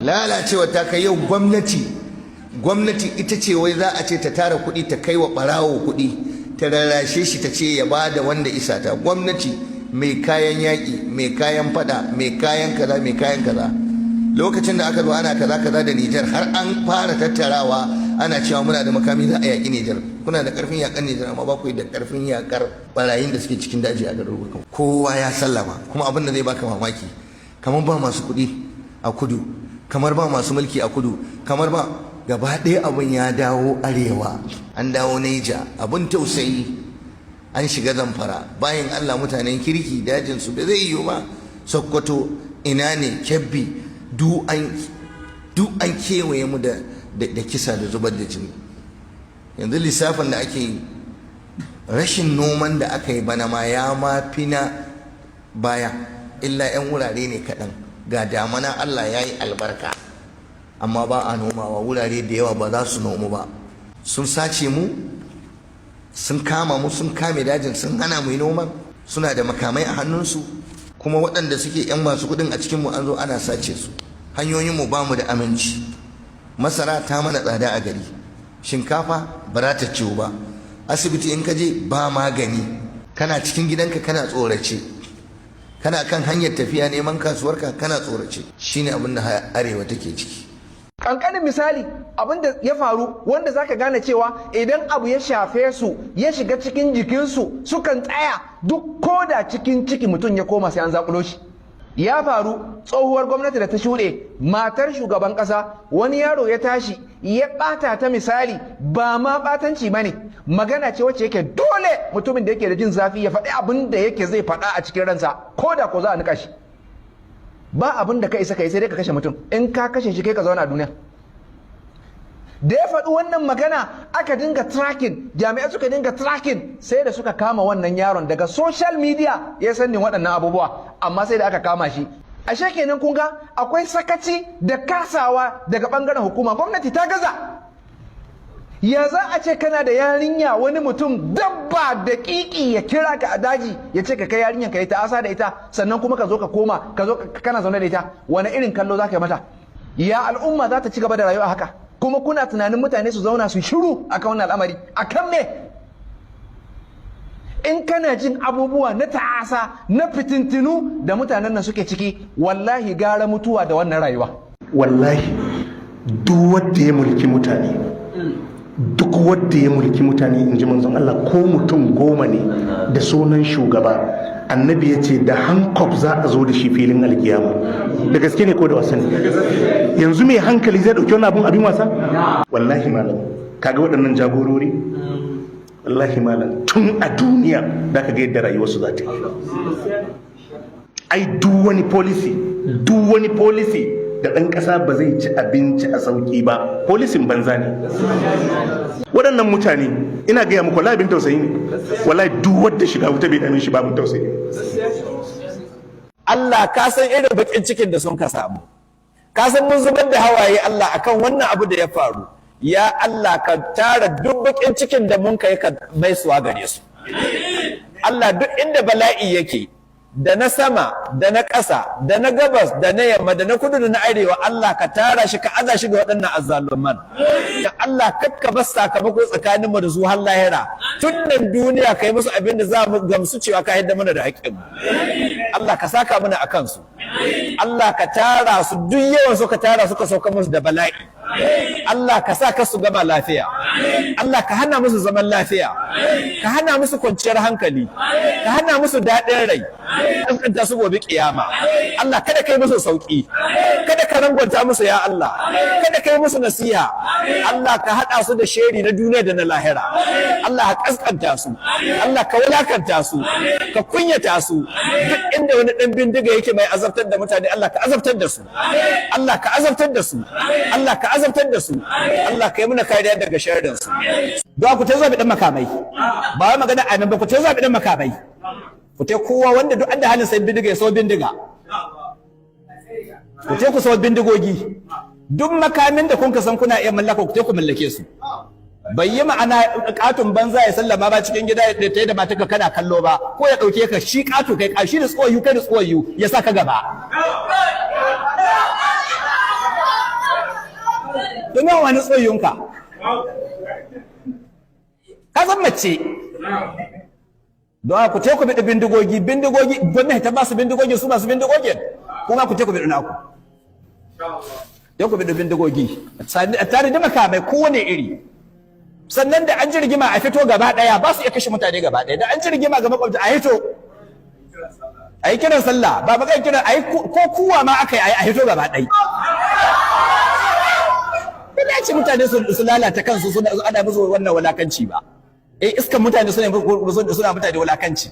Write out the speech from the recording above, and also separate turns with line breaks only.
lalacewa ta kai yau gwamnati ita ce wai za a ce ta tara kuɗi ta kai wa ɓarawo kuɗi ta rarrashe shi ta ce ya ba da wanda isa ta. Gwamnati mai kayan yaƙi, mai kayan fada, mai kayan kaza, mai kayan kaza. Lokacin da aka zo ana kaza da Nijar har an fara tattarawa ana cewa muna da makami za a yaƙi Nijar. Kuna da ƙarfin yaƙar Nijar amma ba ku da ƙarfin yaƙar barayin da suke cikin daji a garurukan. Kowa ya sallama, kuma abin da zai baka mamaki kamar ba masu kuɗi a kudu, kamar ba masu mulki a kudu, kamar ba gaba ɗaya abin ya dawo arewa, an dawo Naija. Abin tausayi, an shiga Zamfara, bayan Allah mutanen kirki dajin su ba zai yiwu ba. Sokoto, ina ne, Kebbi, duk an kewaye mu da kisa da zubar da jini. Yanzu lissafin da ake yi, rashin noman da aka yi bana ma ya mafi na baya, illa 'yan wurare ne kaɗan. Ga damana Allah ya yi albarka amma ba a nomawa, wurare da yawa ba za su nomu ba. Sun sace mu, sun kama mu, sun kame dajin, sun hana mu yi noman, suna da makamai a hannunsu, kuma waɗanda suke 'yan masu kuɗin a cikinmu an zo ana sace su. Hanyoyinmu ba mu da aminci, masara ta mana tsada a gari, shinkafa ba za ta ciwo ba, asibiti in ka je ba magani, kana cikin gidanka kana tsorace, kana kan hanyar tafiya neman kasuwarka kana tsorace. Shine abin da arewa take ciki.
Kankanin misali abin da ya faru wanda zaka gane cewa idan abu ya shafe su ya shiga cikin jikinsu sukan tsaya, duk koda cikin ciki mutum ya koma sai an zakulo shi. Ya faru tsohuwar gwamnati da ta shuɗe, matar shugaban ƙasa, wani yaro ya tashi ya ɓata ta misali, ba ma ɓatanci ba ne, magana ce wacce yake dole mutumin da yake da jin zafi ya faɗi abin da yake zai faɗa a cikin ransa, ko da ko za a niƙa shi. Ba abin da ka isa ka yi sai dai ka kashe mutum, in ka kashe shi kai ka zauna a duniya. Da ya faɗi wannan magana aka dinga tracking, jami'ai suka dinga tracking, sai da suka kama wannan yaron daga social media ya sani waɗannan abubuwa, amma sai da aka kama shi. Ashe kenan kun ga akwai sakaci da kasawa daga ɓangaren hukuma, gwamnati ta gaza. Ya za a ce kana da yarinya wani mutum dabba da ƙiƙi ya kira ka a daji ya ce ka kai yarinyar ka yi ta'asa da ita, sannan kuma ka zo ka koma ka zo kana zaune da ita, wani irin kallo za ka yi mata? Ya al'umma za ta ci gaba da rayuwa haka? Kuma kuna tunanin mutane su zauna su shiru akan wannan al'amari, akan me? In kana jin abubuwa na ta'asa na fitintinu da mutanen nan suke ciki, wallahi gara mutuwa da wannan rayuwa.
Wallahi duk wanda ya mulki mutane, duk wanda ya mulki mutane, in ji manzon Allah, ko mutum 10 ne da sunan shugaba, annabi ya ce da hankop za a zo da shi filin alkiyama. Da gaske ne ko da wasa ne? Yanzu mai hankali zai dauki wani abin wasa? Wallahi malam, kaga waɗannan jagorori, wallahi malam, tun a duniya da ka ga yadda rayuwarsu za ta yi. Ai duk wani policy da ɗan ƙasa ba zai ci abinci a sauƙi ba, polisin banza ne. Waɗannan mutane ina gaya muku, wallahi bin tausayi ne, wallahi duk wanda shiga wuta bai dame shi babu tausayi.
Allah ka san irin bakin cikin da sun ka samu, ka san mun zubar da hawaye Allah akan wannan abu da ya faru. Ya Allah ka tara duk bakin cikin da mun kai ka mai suwa gare su. Allah duk inda bala'i yake, da na sama da na ƙasa da na gabas da na yamma da na kudu da na arewa, Allah ka tara shi ka aza shi ga waɗannan azzaluman. Ya Allah kakka bar sakamako tsakaninmu da su har lahira, tun nan duniya kai musu abin da za mu gamsu cewa ka yadda mana da haƙƙin mu. Allah ka saka mana a kansu, Allah ka tara su duk yawan su, ka tara su ka sauka musu da bala'i. Allah ka sa ka su gama lafiya, Allah ka hana musu zaman lafiya, ka hana musu kwanciyar hankali, ka hana musu daɗin rai, kaskanta su gobe kiyama. Allah kada kai musu sauki, kada ka rangwanta musu ya Allah, kada kai musu nasiha. Allah ka haɗa su da sheri na duniya da na lahira. Allah ka kaskanta su, Allah ka wulakanta su, ka kunyata su. Duk inda wani ɗan bindiga yake mai azabtar da mutane, Allah ka azabtar da su, Allah ka azabtar da su, Allah ka azabtar da su. Allah ka yi muna kariya daga sharrin su. Don ku ta zabi dan makamai, ba wai magana amin ba, ku ta zabi dan makamai. Ku ta kowa wanda duk da halin sai bindiga ya so bindiga, ku ta ku so bindigogi. Duk makamin da kun ka san kuna iya mallaka, ku ta ku mallake su. Bai yi ma'ana katun banza ya sallama ba cikin gida da ta yi da matarka kana kallo ba, ko ya ɗauke ka shi katu kai shi da tsoyu kai da tsoyu ya sa ka gaba. to me wani tsoyonka ka san mace don ku te ku bi bindigogi gwamnati ta ba su bindigogi su masu bindigogin kuma ku te ku bi naku ya ku bi bindigogi tare da makamai kowane iri sannan da an ji rigima a fito gaba daya ba su iya kashe mutane gaba daya da an ji rigima ga makwabta a hito a yi kiran sallah ba kai kiran a yi ko kuwa ma aka yi a hito gaba daya ba da ce mutane su lalata kansu ana musu wannan walakanci ba iskan mutane suna mutane walakanci